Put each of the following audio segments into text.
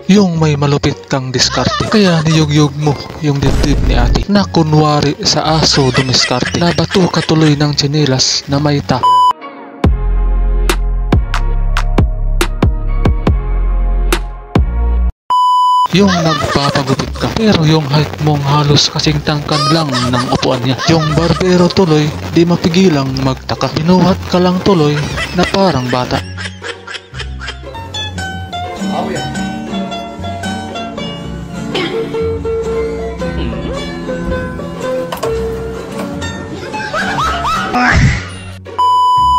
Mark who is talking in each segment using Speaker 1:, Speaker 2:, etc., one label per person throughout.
Speaker 1: Yung may malupit kang diskarte, kaya niyugyug mo yung dibdib ni ate na kunwari sa aso dumiskarte. Nabato ka tuloy ng tsinelas na may ta. Yung nagpapagupit ka, pero yung height mong halos kasing tangkad lang ng upuan niya. Yung barbero tuloy, di mapigilang magtaka. Binuhat ka lang tuloy na parang bata.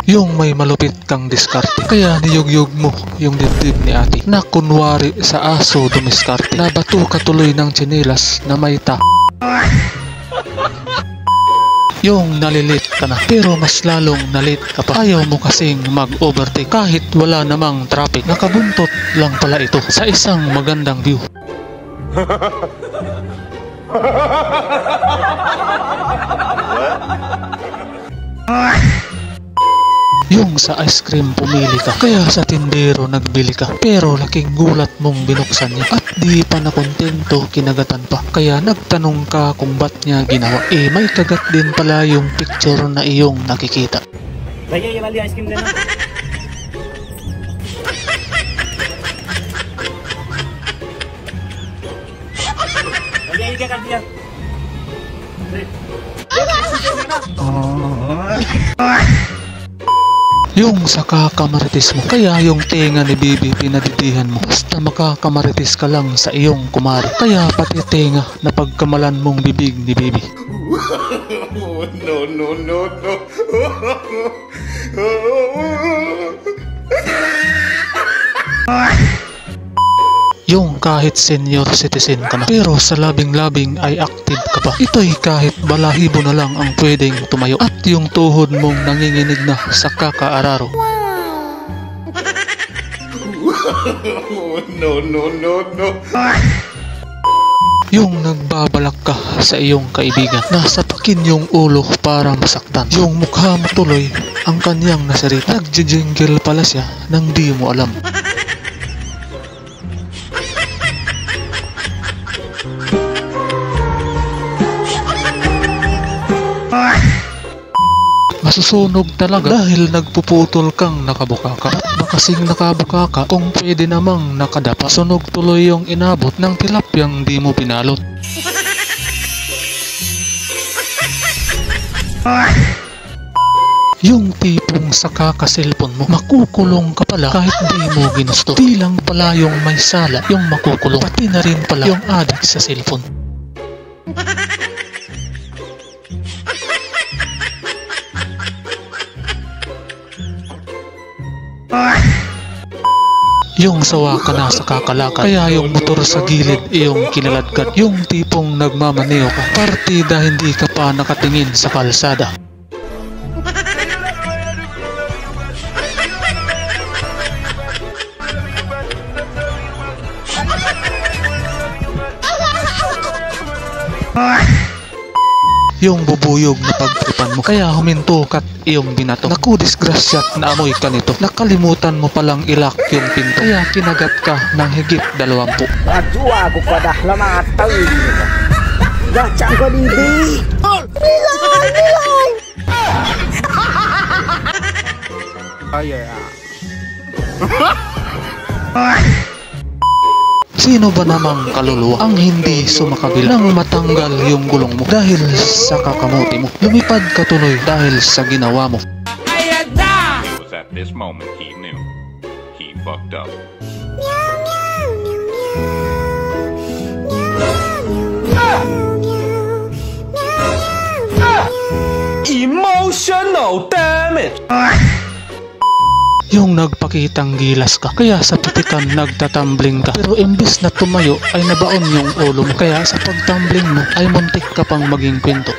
Speaker 1: Yung may malupit kang diskarte, kaya niyugyug mo yung dibdib ni ate na kunwari sa aso dumiskarte. Nabato ka tuloy ng tsinelas na may ta. Yung nalilit ka na, pero mas lalong nalit ka pa. Ayaw mo kasing mag-overtake kahit wala namang traffic. Nakabuntot lang pala ito sa isang magandang view. Yung sa ice cream pumili ka, kaya sa tindero nagbili ka, pero laking gulat mong binuksan niya at di pa nakontento, kinagatan pa. Kaya nagtanong ka kung ba't niya ginawa. May kagat din pala yung picture na iyong nakikita.
Speaker 2: Lagi yung ice cream na lang. Lagi yung kagat niya.
Speaker 1: Yung sa kakamaritis mo, kaya yung tenga ni Bibi pinadidihan mo. Basta makakamaritis ka lang sa iyong kumari, kaya pati tenga na pagkamalan mong bibig ni Bibi.
Speaker 3: No.
Speaker 1: Yung kahit senior citizen ka na, pero sa labing-labing ay active ka pa. Ito'y kahit balahibo na lang ang pwedeng tumayo. At yung tuhod mong nanginginig na sa kakaararo.
Speaker 3: No.
Speaker 1: Yung nagbabalak ka sa iyong kaibigan, nasapakin yung ulo para masaktan. Yung mukha mo tuloy ang kanyang nasarita. Nagjijingle pala siya nang di mo alam. Masusunog talaga dahil nagpuputol kang nakabuka ka. Makasing nakabuka ka, kung pwede namang nakadapa. Sunog tuloy yung inabot ng tilapyang di mo pinalot. Yung tipong sa kakaselfon mo, makukulong ka pala kahit di mo ginusto. Di lang pala yung may sala yung makukulong, pati na rin pala yung addict sa cellphone. Yung sawa ka na sa kakalakan, kaya yung motor sa gilid iyong kinaladkad. Yung tipong nagmamaneo ka, partida hindi ka pa nakatingin sa kalsada. Yung bubuyog na pagtripan mo, kaya huminto ka't iyong binato. Naku, disgrasyat na amoy ka nito. Nakalimutan mo palang ilak yung pinto, kaya kinagat ka ng higit 20.
Speaker 2: Adua ko pa dah lama tahu ini. Gacang ko didi. Nilai.
Speaker 1: Sino ba namang kaluluwa ang hindi sumakabila nang matanggal yung gulong mo dahil sa kakamote mo? Lumipad ka tuloy dahil sa ginawa mo.
Speaker 4: It was at this moment he knew. He fucked up.
Speaker 3: Emotional damage.
Speaker 1: Yung nagpakitang gilas ka, kaya sa putikan nagtatambling ka. Pero imbis na tumayo ay nabaon yung ulo mo, kaya sa pagtumbling mo ay muntik ka pang maging kwento.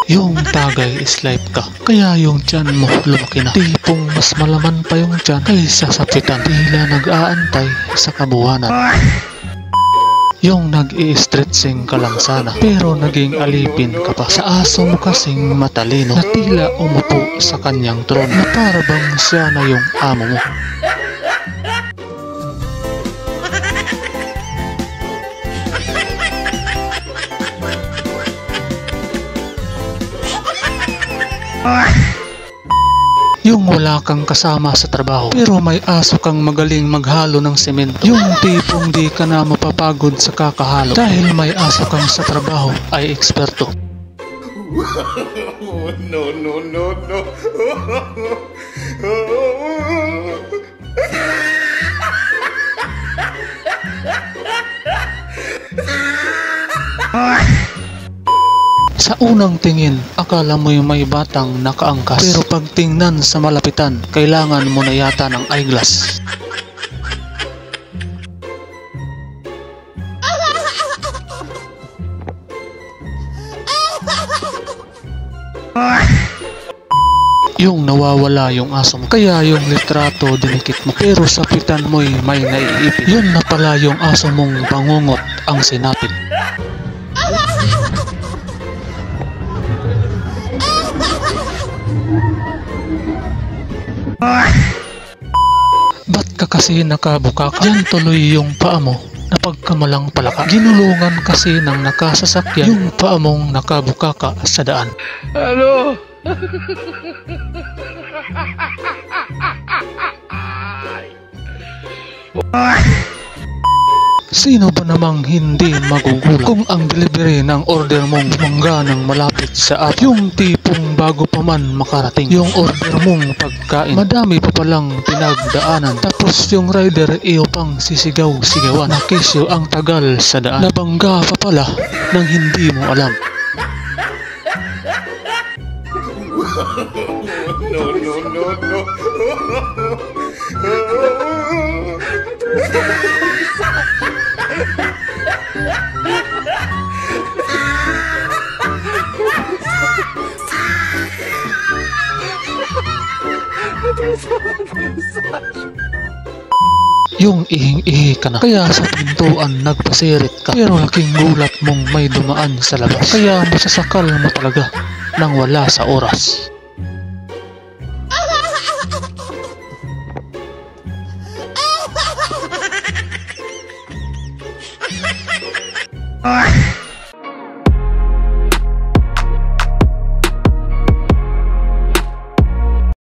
Speaker 1: Yung tagay is life ka, kaya yung tiyan mo lumaki na. Tipong mas malaman pa yung tiyan kaysa sa pitan. Tila nag-aantay sa kabuhanan. Yung nag-i-stretching ka lang sana, pero naging alipin ka pa sa aso mo kasing matalino na tila umupo sa kanyang trono na para bang siya na yung amo mo. Yung wala kang kasama sa trabaho pero may aso kang magaling maghalo ng semento. Yung tipong di ka na mapapagod sa kakahalo dahil may aso kang sa trabaho ay eksperto.
Speaker 3: No, no, no, no.
Speaker 1: Sa unang tingin, akala mo'y may batang nakaangkas. Pero pag tingnan sa malapitan, kailangan mo na yata ng eyeglass. Yung nawawala yung aso mo, kaya yung litrato dinikit mo. Pero sa pitan mo'y may naiipit. Yun na pala yung aso mong bangungot ang sinapit. Ba't ka kasi nakabukak? Yan tuloy yung paa mo na pagkamalang palaka. Ginulungan kasi ng nakasasakyan yung paa mong nakabukaka sa daan.
Speaker 3: Hello?
Speaker 1: Sino ba namang hindi magugulat kung ang delivery ng order mong mangga ng malapit sa app? Yung tipong bago pa man makarating yung order mong pagkain, madami pa palang pinagdaanan. Tapos yung rider iyo pang sisigaw-sigawan na kesyo ang tagal sa daan. Nabangga pa pala nang hindi mo alam.
Speaker 3: No, no, no, no.
Speaker 1: Yung ihing-ihi ka na, kaya sa pintuan nagpasirit ka. Pero laking gulat mong may dumaan sa labas, kaya masasakal mo talaga nang wala sa oras.